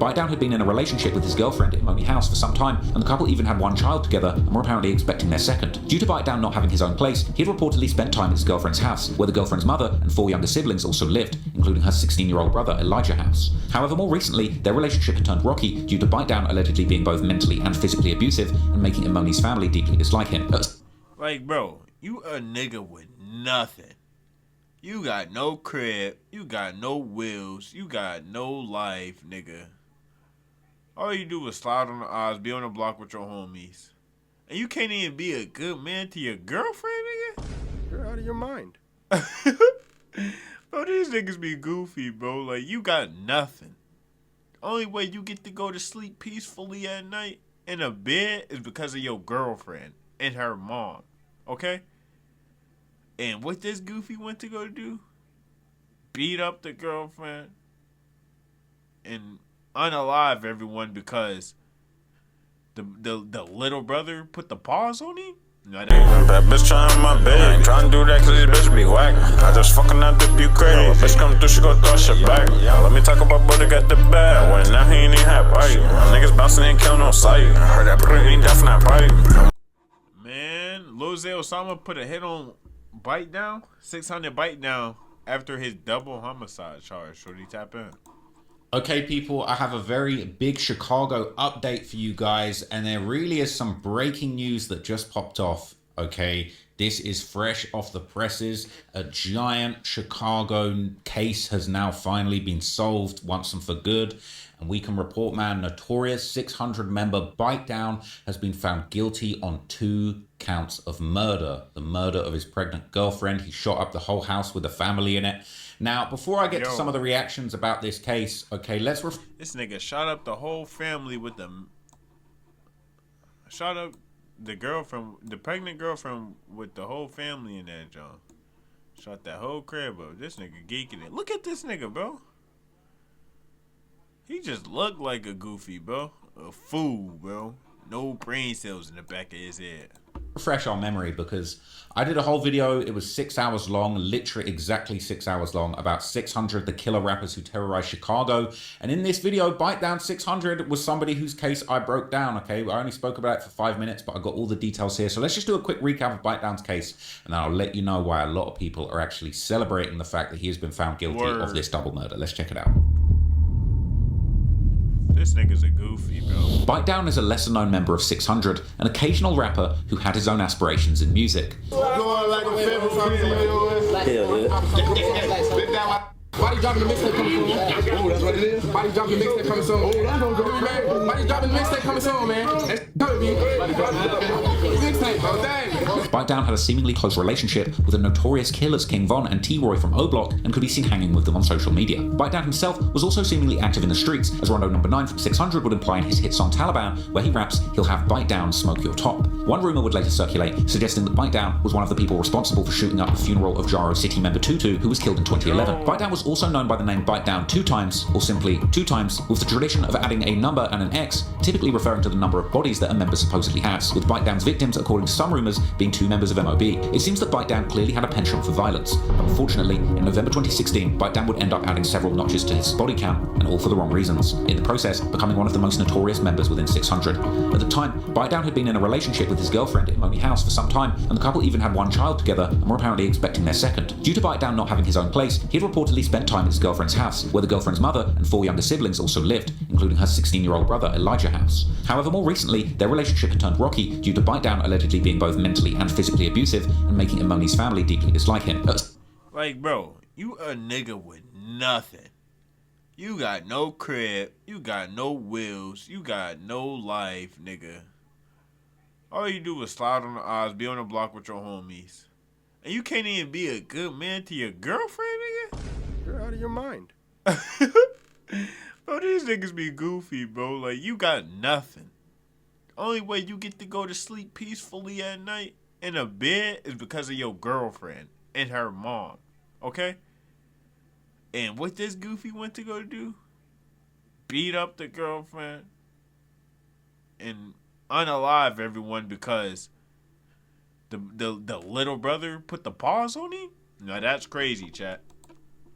BiteDown had been in a relationship with his girlfriend in Money House for some time, and the couple even had one child together and were apparently expecting their second. Due to BiteDown not having his own place, he had reportedly spent time at his girlfriend's house, where the girlfriend's mother and 4 younger siblings also lived, including her 16-year-old brother Elijah House. However, more recently, their relationship had turned rocky due to BiteDown allegedly being both mentally and physically abusive and making Imoni's family deeply dislike him. Like, bro, you a nigga with nothing. You got no crib, you got no wheels, you got no life, nigga. All you do is slide on the odds, be on the block with your homies. And you can't even be a good man to your girlfriend, nigga? You're out of your mind. Bro, these niggas be goofy, bro. Like, you got nothing. The only way you get to go to sleep peacefully at night in a bed is because of your girlfriend and her mom. Okay? And what this goofy went to go do? Beat up the girlfriend and unalive everyone because the little brother put the paws on him? No, that bitch trying my bed. Trying to do that cause this bitch be whack. I just fucking out the Ukraine. Bitch come through, she gon' throw shit back. Let me talk about brother got the bag. When now he ain't even have bite. Niggas bouncing ain't killing on sight. Heard that brother ain't definitely pipe. Man, Lil Zay Osama put a hit on BiteDown. 600BiteDown after his double homicide charge. Should he tap in? Okay, people, I have a very big Chicago update for you guys, and there really is some breaking news that just popped off, okay? This is fresh off the presses. A giant Chicago case has now finally been solved once and for good, and we can report, man, notorious 600 member BiteDown has been found guilty on 2 counts of murder. The murder of his pregnant girlfriend. He shot up the whole house with the family in it. Now, before I get to some of the reactions about this case, okay, let's... This nigga shot up the whole family with the... Shot up the girlfriend, the pregnant girlfriend with the whole family in that joint. Shot that whole crib up. This nigga geeking it. Look at this nigga, bro. He just looked like a goofy, bro. A fool, bro. No brain cells in the back of his head. Refresh our memory, because I did a whole video. It was 6 hours long, literally exactly 6 hours long, about 600 the killer rappers who terrorized Chicago. And in this video, BiteDown 600 was somebody whose case I broke down. Okay, I only spoke about it for 5 minutes, but I got all the details here. So let's just do a quick recap of BiteDown's case, and then I'll let you know why a lot of people are actually celebrating the fact that he has been found guilty of this double murder. Let's check it out. This nigga's a goofy, bro. BiteDown is a lesser-known member of 600, an occasional rapper who had his own aspirations in music. Why you dropping the mixtape coming soon? Oh, that's what it is? Why you dropping the mixtape coming soon? Oh, that's what it is, man. Why you dropping the mixtape coming soon, man? That's coming, mixtape, bro, dang. BiteDown had a seemingly close relationship with the notorious killers King Von and T-Roy from O-Block and could be seen hanging with them on social media. BiteDown himself was also seemingly active in the streets, as Rondo No. 9 from 600 would imply in his hit song Taliban, where he raps, "He'll have BiteDown smoke your top." One rumor would later circulate, suggesting that BiteDown was one of the people responsible for shooting up the funeral of Jaro City member Tutu, who was killed in 2011. BiteDown was also known by the name BiteDown 2 times, or simply 2 times, with the tradition of adding a number and an X, typically referring to the number of bodies that a member supposedly has, with BiteDown's victims, according to some rumors, being 2 members of MOB. It seems that BiteDown clearly had a penchant for violence, but unfortunately, in November 2016, BiteDown would end up adding several notches to his body count, and all for the wrong reasons, in the process becoming one of the most notorious members within 600. At the time, BiteDown had been in a relationship with his girlfriend in Money House for some time, and the couple even had one child together and were apparently expecting their second. Due to BiteDown not having his own place, he had reportedly spent time at his girlfriend's house, where the girlfriend's mother and 4 younger siblings also lived, including her 16-year-old brother Elijah House. However, more recently, their relationship had turned rocky due to BiteDown allegedly being both mentally and physically abusive and making Imoni's family deeply dislike him. Like, bro, you a nigga with nothing. You got no crib, you got no wheels, you got no life, nigga. All you do is slide on the odds, be on the block with your homies. And you can't even be a good man to your girlfriend, nigga? You're out of your mind. Bro, these niggas be goofy, bro. Like, you got nothing. The only way you get to go to sleep peacefully at night in a bed is because of your girlfriend and her mom. Okay? And what this goofy went to go do? Beat up the girlfriend and unalive everyone because the little brother put the paws on him? No, that's crazy, chat.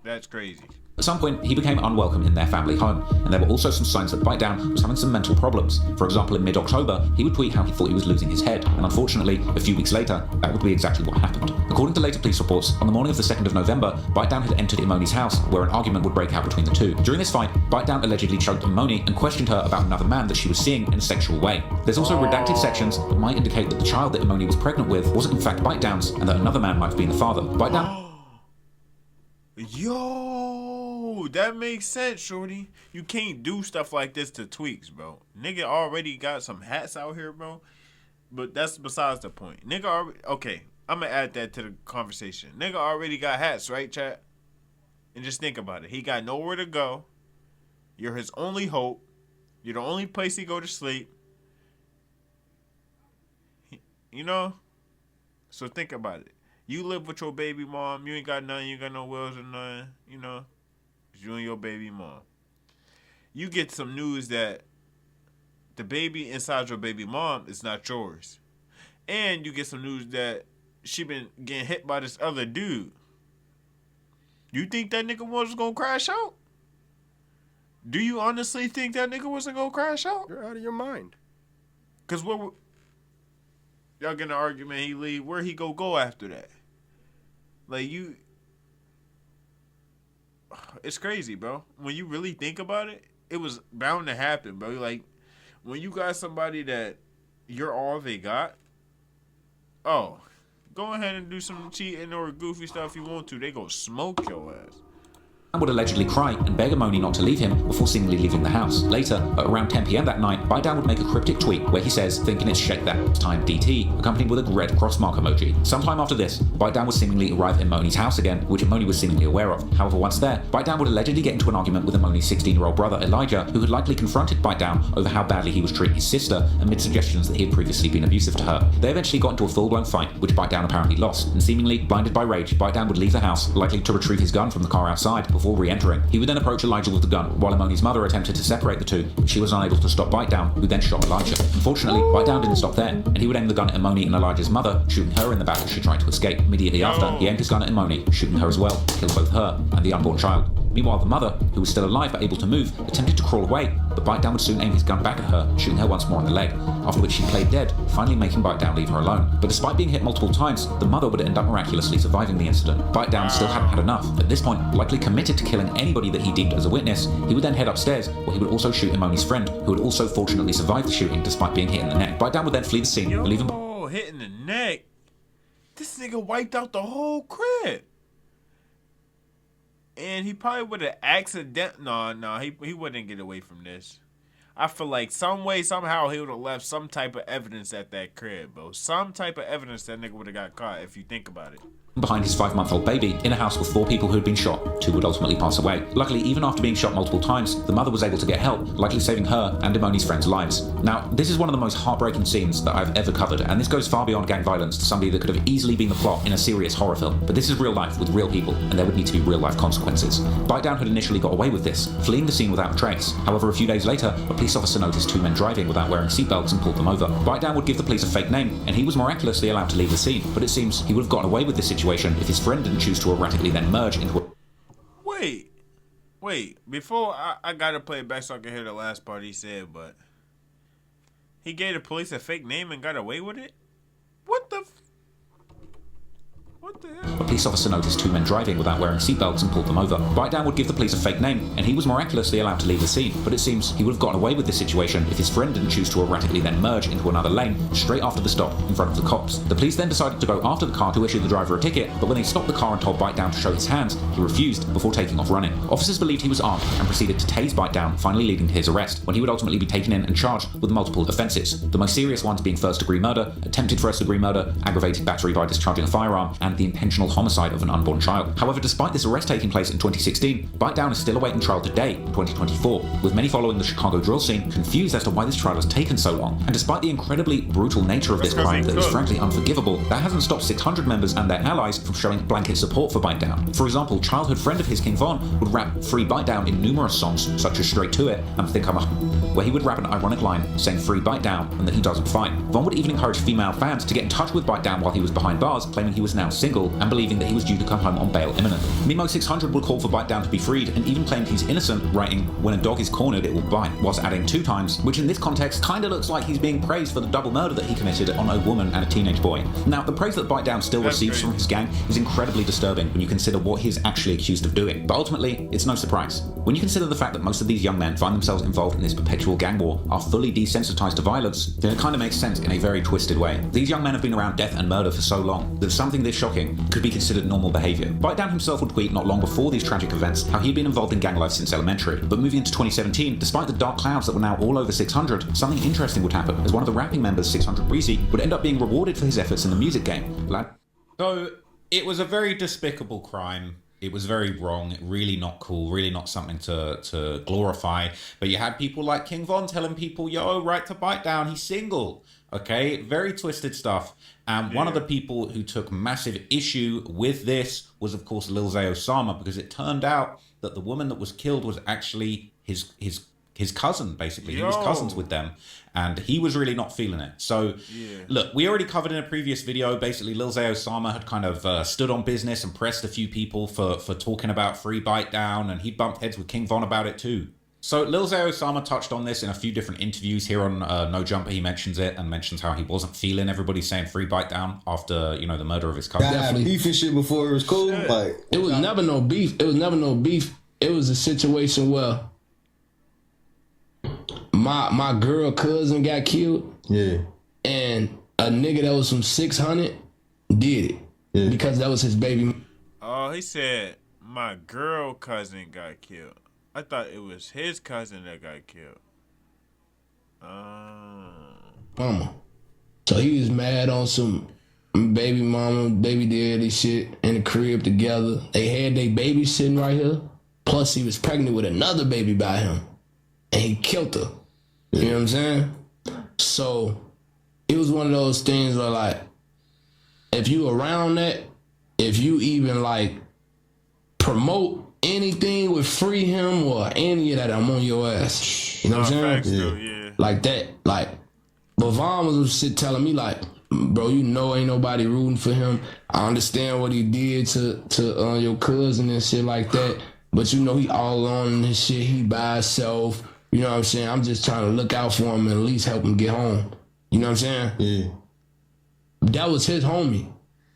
That's crazy. At some point, he became unwelcome in their family home, and there were also some signs that BiteDown was having some mental problems. For example, in mid-October, he would tweet how he thought he was losing his head, and unfortunately, a few weeks later, that would be exactly what happened. According to later police reports, on the morning of the 2nd of November, BiteDown had entered Imoni's house, where an argument would break out between the two. During this fight, BiteDown allegedly choked Imoni and questioned her about another man that she was seeing in a sexual way. There's also redacted sections that might indicate that the child that Imoni was pregnant with wasn't in fact BiteDown's, and that another man might have been the father. BiteDown... Yo, that makes sense, shorty. You can't do stuff like this to tweaks, bro. Nigga already got some hats out here, bro. But that's besides the point. Nigga already... Okay, I'm gonna add that to the conversation. Nigga already got hats, right, chat? And just think about it. He got nowhere to go. You're his only hope. You're the only place he go to sleep. You know? So think about it. You live with your baby mom. You ain't got nothing. You ain't got no wills or nothing. You know? It's you and your baby mom. You get some news that the baby inside your baby mom is not yours. And you get some news that she been getting hit by this other dude. You think that nigga was gonna crash out? Do you honestly think that nigga wasn't gonna crash out? You're out of your mind. Cause what y'all get in an argument, he leave, where he go after that? Like you, it's crazy, bro. When you really think about it, it was bound to happen, bro. Like when you got somebody that you're all they got, oh, go ahead and do some cheating or goofy stuff you want to. They go smoke your ass. Would allegedly cry and beg Imoni not to leave him before seemingly leaving the house. Later, at around 10 PM that night, BiteDown would make a cryptic tweet where he says, thinking it's shake that time DT, accompanied with a red cross mark emoji. Sometime after this, BiteDown would seemingly arrive at Imoni's house again, which Imoni was seemingly aware of. However, once there, BiteDown would allegedly get into an argument with Imoni's 16-year-old brother Elijah, who had likely confronted BiteDown over how badly he was treating his sister amid suggestions that he had previously been abusive to her. They eventually got into a full-blown fight, which BiteDown apparently lost, and seemingly blinded by rage, BiteDown would leave the house, likely to retrieve his gun from the car outside before re-entering. He would then approach Elijah with the gun, while Imoni's mother attempted to separate the two, but she was unable to stop BiteDown, who then shot Elijah. Unfortunately, BiteDown didn't stop there, and he would aim the gun at Imoni and Elijah's mother, shooting her in the back as she tried to escape. Immediately after, he aimed his gun at Imoni, shooting her as well, killing both her and the unborn child. Meanwhile, the mother, who was still alive but able to move, attempted to crawl away, but BiteDown would soon aim his gun back at her, shooting her once more in the leg, after which she played dead, finally making BiteDown leave her alone. But despite being hit multiple times, the mother would end up miraculously surviving the incident. BiteDown still hadn't had enough. At this point, likely committed to killing anybody that he deemed as a witness, he would then head upstairs, where he would also shoot Imoni's friend, who had also fortunately survived the shooting despite being hit in the neck. BiteDown would then flee the scene, leaving... Oh, hit in the neck? This nigga wiped out the whole crib. And he probably would have he wouldn't get away from this. I feel like some way, somehow, he would have left some type of evidence at that crib, bro. Some type of evidence that nigga would have got caught if you think about it. Behind his 5-month-old baby, in a house with 4 people who had been shot, 2 would ultimately pass away. Luckily, even after being shot multiple times, the mother was able to get help, likely saving her and Imoni's friends' lives. Now, this is one of the most heartbreaking scenes that I've ever covered, and this goes far beyond gang violence to somebody that could have easily been the plot in a serious horror film. But this is real life with real people, and there would need to be real life consequences. BiteDown had initially got away with this, fleeing the scene without a trace. However, a few days later, a police officer noticed 2 men driving without wearing seatbelts and pulled them over. BiteDown would give the police a fake name, and he was miraculously allowed to leave the scene. But it seems he would have gotten away with this situation if his friend didn't choose to erratically then merge into a... Wait, before I gotta play it back so I can hear the last part he said, but he gave the police a fake name and got away with it? What the hell? A police officer noticed 2 men driving without wearing seatbelts and pulled them over. BiteDown would give the police a fake name, and he was miraculously allowed to leave the scene. But it seems he would have gotten away with this situation if his friend didn't choose to erratically then merge into another lane straight after the stop in front of the cops. The police then decided to go after the car to issue the driver a ticket, but when they stopped the car and told BiteDown to show his hands, he refused before taking off running. Officers believed he was armed and proceeded to tase BiteDown, finally leading to his arrest, when he would ultimately be taken in and charged with multiple offences. The most serious ones being first-degree murder, attempted first-degree murder, aggravated battery by discharging a firearm, and the intentional homicide of an unborn child. However, despite this arrest taking place in 2016, BiteDown is still awaiting trial today in 2024, with many following the Chicago drill scene confused as to why this trial has taken so long. And despite the incredibly brutal nature of this crime that is frankly unforgivable, that hasn't stopped 600 members and their allies from showing blanket support for BiteDown. For example, childhood friend of his King Von would rap Free BiteDown in numerous songs, such as Straight to It and Think I'm a... where he would rap an ironic line saying Free BiteDown and that he doesn't fight. Von would even encourage female fans to get in touch with BiteDown while he was behind bars, claiming he was now single single and believing that he was due to come home on bail imminently. Mimo 600 would call for BiteDown to be freed and even claimed he's innocent, writing, "When a dog is cornered, it will bite," whilst adding 2 times, which in this context kinda looks like he's being praised for the double murder that he committed on a woman and a teenage boy. Now, the praise that BiteDown still receives from his gang is incredibly disturbing when you consider what he's actually accused of doing. But ultimately, it's no surprise. When you consider the fact that most of these young men find themselves involved in this perpetual gang war, are fully desensitized to violence, then it kind of makes sense in a very twisted way. These young men have been around death and murder for so long that something this shocking could be considered normal behavior. BiteDown himself would tweet not long before these tragic events how he'd been involved in gang life since elementary. But moving into 2017, despite the dark clouds that were now all over 600, something interesting would happen, as one of the rapping members, 600BiteDown, would end up being rewarded for his efforts in the music game. So, it was a very despicable crime. It was very wrong, really not cool, really not something to glorify. But you had people like King Von telling people, yo, right to BiteDown, he's single. Okay, very twisted stuff. And one of the people who took massive issue with this was, of course, Lil Zay Osama, because it turned out that the woman that was killed was actually his cousin, basically. He was cousins with them, and he was really not feeling it. So, look, we already covered in a previous video, basically Lil Zay Osama had kind of stood on business and pressed a few people for talking about free BiteDown, and he bumped heads with King Von about it too. So Lil Zay Osama touched on this in a few different interviews. Here on No Jumper, he mentions it and mentions how he wasn't feeling everybody saying free BiteDown after, you know, the murder of his cousin. Definitely. Beef and shit before it was cool. Like, it was never no beef. It was never no beef. It was a situation where my girl cousin got killed. Yeah. And a nigga that was from 600 did it. Yeah. Because that was his baby. Oh, he said my girl cousin got killed. I thought it was his cousin that got killed. Mama. So he was mad on some baby mama, baby daddy shit in the crib together. They had their baby sitting right here. Plus he was pregnant with another baby by him. And he killed her. You know what I'm saying? So it was one of those things where, like, if you around that, if you even like promote anything with free him or any of that, I'm on your ass. You know what I'm saying? Like that. Like, but Vaughn was shit telling me, like, bro, you know ain't nobody rooting for him. I understand what he did to your cousin and shit like that. But you know he all alone in his shit. He by himself. You know what I'm saying? I'm just trying to look out for him and at least help him get home. You know what I'm saying? Yeah. That was his homie.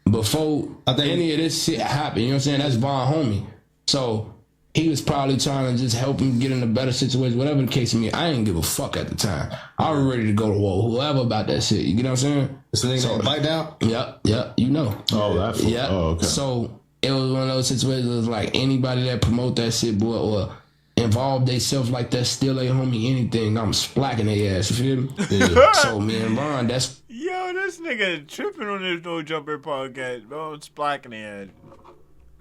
Before any of this shit happened, you know what I'm saying? That's Vaughn homie. So he was probably trying to just help him get in a better situation, whatever the case may be. I didn't give a fuck at the time. I was ready to go to war, whoever about that shit. You get what I'm saying? So they gonna BiteDown? Yep, you know. Oh, that's okay. So it was one of those situations like anybody that promote that shit, boy, or involve themselves like that, still ain't homie anything, I'm splacking their ass, you feel me? Yeah. So me and Ron, that's... Yo, this nigga tripping on this No Jumper podcast, bro. I'm splacking their ass.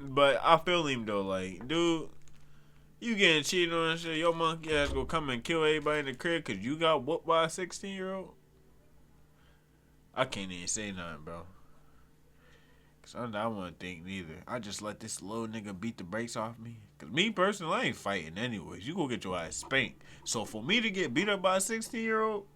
But I feel him though, like, dude, you getting cheated on and shit, your monkey ass gonna come and kill everybody in the crib cause you got whooped by a 16-year-old? I can't even say nothing, bro. Cause I wouldn't think neither. I just let this little nigga beat the brakes off me. Cause me personally, I ain't fighting anyways. You gonna get your ass spanked. So for me to get beat up by a 16-year-old,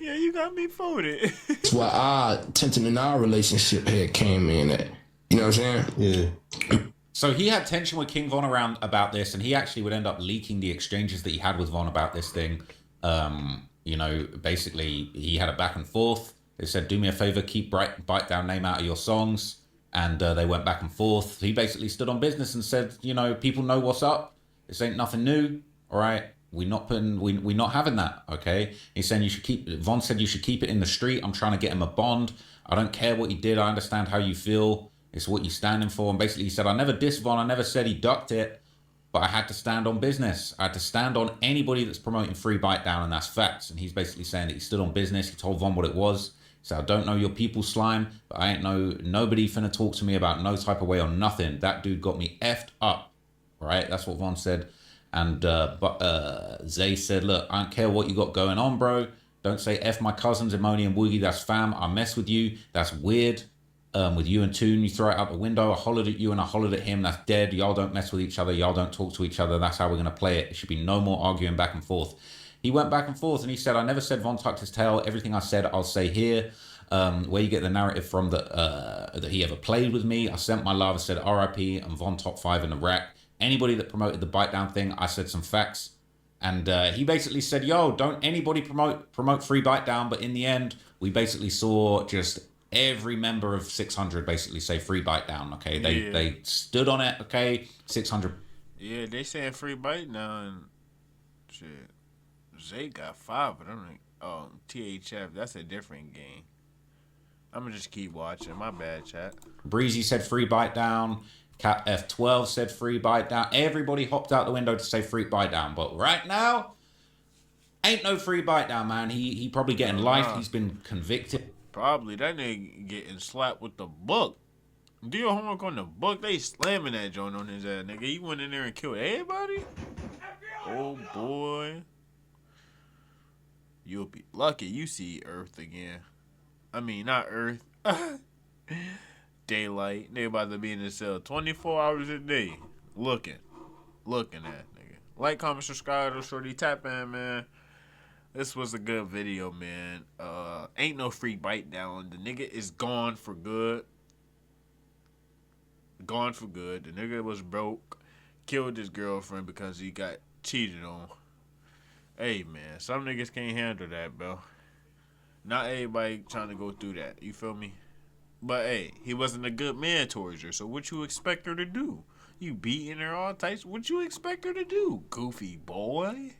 yeah, you got me folded. That's why our tension in our relationship had came in at. You know what I'm saying? Yeah. So he had tension with King Von around about this, and he actually would end up leaking the exchanges that he had with Von about this thing. You know, basically, he had a back and forth. They said, do me a favor, keep BiteDown name out of your songs. And they went back and forth. He basically stood on business and said, you know, people know what's up. This ain't nothing new. All right. We're not having that. Okay. He's saying Von said you should keep it in the street. I'm trying to get him a bond. I don't care what he did. I understand how you feel. It's what you're standing for. And basically he said, I never dissed Von. I never said he ducked it, but I had to stand on business. I had to stand on anybody that's promoting free BiteDown, and that's facts. And he's basically saying that he stood on business. He told Von what it was. He said, I don't know your people, Slime, but I ain't nobody finna talk to me about no type of way or nothing. That dude got me effed up. Right? That's what Von said. And Zay said, look, I don't care what you got going on, bro. Don't say F my cousins, Imoni and Woogie. That's fam. I mess with you. That's weird. With you and Toon, you throw it out the window. I hollered at you and I hollered at him. That's dead. Y'all don't mess with each other. Y'all don't talk to each other. That's how we're going to play it. There should be no more arguing back and forth. He went back and forth and he said, I never said Von tucked his tail. Everything I said, I'll say here. Where you get the narrative from that he ever played with me. I sent my love. I said R.I.P. and Von top 5 in the rack. Anybody that promoted the Bite Down thing, I said some facts. And he basically said, yo, don't anybody promote Free Bite Down. But in the end, we basically saw just every member of 600 basically say Free Bite Down. Okay, they stood on it. Okay, 600. Yeah, they saying Free Bite Down. Shit, Zay got 5 of them. THF, that's a different game. I'm gonna just keep watching. My bad, chat. Breezy said Free Bite Down. Cat F12 said Free Bite Down. Everybody hopped out the window to say Free Bite Down. But right now, ain't no Free Bite Down, man. He probably getting life. He's been convicted. Probably. That nigga getting slapped with the book. Do your homework on the book. They slamming that joint on his ass, nigga. He went in there and killed everybody? Oh, boy. You'll be lucky you see Earth again. I mean, not Earth. Daylight. They about to be in the cell 24 hours a day. Looking at nigga. Like, comment, subscribe to Shorty Tap in, man. This was a good video, man. Ain't no Free Bite Down. The nigga is gone for good. Gone for good. The nigga was broke. Killed his girlfriend because he got cheated on. Hey, man. Some niggas can't handle that, bro. Not everybody trying to go through that. You feel me? But, hey, he wasn't a good man towards her. So what you expect her to do? You beating her all types. What you expect her to do, goofy boy?